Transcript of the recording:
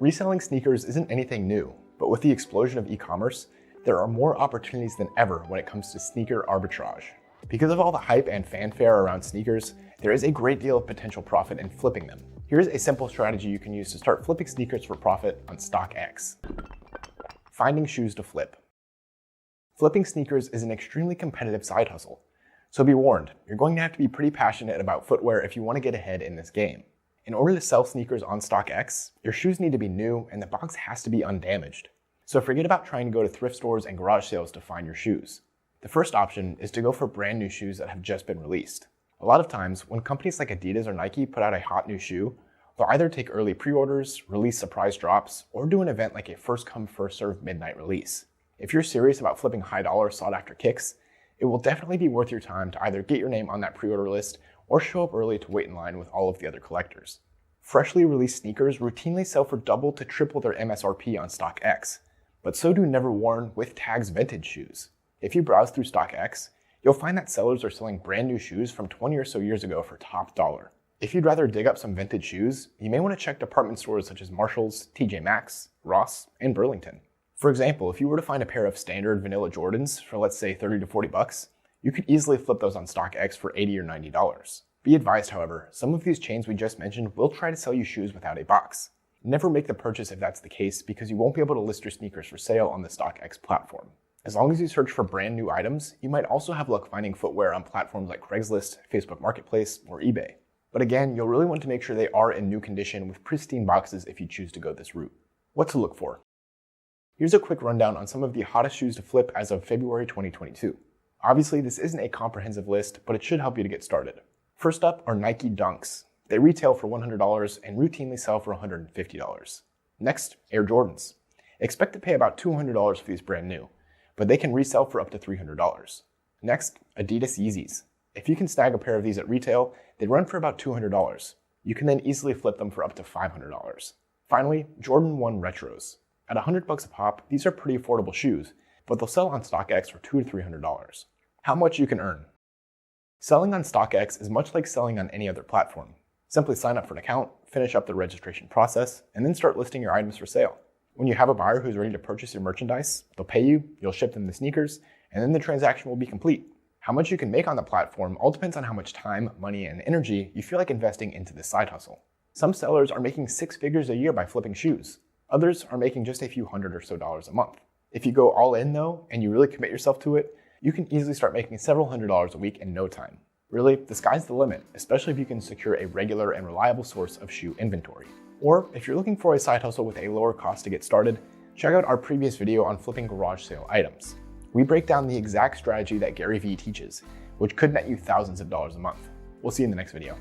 Reselling sneakers isn't anything new, but with the explosion of e-commerce, there are more opportunities than ever when it comes to sneaker arbitrage. Because of all the hype and fanfare around sneakers, there is a great deal of potential profit in flipping them. Here's a simple strategy you can use to start flipping sneakers for profit on StockX. Finding shoes to flip. Flipping sneakers is an extremely competitive side hustle, so be warned, you're going to have to be pretty passionate about footwear if you want to get ahead in this game. In order to sell sneakers on StockX, your shoes need to be new and the box has to be undamaged. So forget about trying to go to thrift stores and garage sales to find your shoes. The first option is to go for brand new shoes that have just been released. A lot of times, when companies like Adidas or Nike put out a hot new shoe, they'll either take early pre-orders, release surprise drops, or do an event like a first-come, first-served midnight release. If you're serious about flipping high-dollar, sought-after kicks, it will definitely be worth your time to either get your name on that pre-order list or show up early to wait in line with all of the other collectors. Freshly released sneakers routinely sell for double to triple their MSRP on StockX, but so do never worn with tags vintage shoes. If you browse through StockX, you'll find that sellers are selling brand new shoes from 20 or so years ago for top dollar. If you'd rather dig up some vintage shoes, you may want to check department stores such as Marshall's, TJ Maxx, Ross, and Burlington. For example, if you were to find a pair of standard vanilla Jordans for let's say 30 to 40 bucks, you could easily flip those on StockX for $80 or $90. Be advised, however, some of these chains we just mentioned will try to sell you shoes without a box. Never make the purchase if that's the case because you won't be able to list your sneakers for sale on the StockX platform. As long as you search for brand new items, you might also have luck finding footwear on platforms like Craigslist, Facebook Marketplace, or eBay. But again, you'll really want to make sure they are in new condition with pristine boxes if you choose to go this route. What to look for? Here's a quick rundown on some of the hottest shoes to flip as of February 2022. Obviously, this isn't a comprehensive list, but it should help you to get started. First up are Nike Dunks. They retail for $100 and routinely sell for $150. Next, Air Jordans. Expect to pay about $200 for these brand new, but they can resell for up to $300. Next, Adidas Yeezys. If you can snag a pair of these at retail, they run for about $200. You can then easily flip them for up to $500. Finally, Jordan 1 Retros. At $100 a pop, these are pretty affordable shoes, but they'll sell on StockX for $200 to $300. How much you can earn? Selling on StockX is much like selling on any other platform. Simply sign up for an account, finish up the registration process, and then start listing your items for sale. When you have a buyer who's ready to purchase your merchandise, they'll pay you, you'll ship them the sneakers, and then the transaction will be complete. How much you can make on the platform all depends on how much time, money, and energy you feel like investing into this side hustle. Some sellers are making six figures a year by flipping shoes. Others are making just a few hundred or so dollars a month. If you go all in though, and you really commit yourself to it, you can easily start making several $100s a week in no time. Really, the sky's the limit, especially if you can secure a regular and reliable source of shoe inventory. Or if you're looking for a side hustle with a lower cost to get started, check out our previous video on flipping garage sale items. We break down the exact strategy that Gary Vee teaches, which could net you thousands of dollars a month. We'll see you in the next video.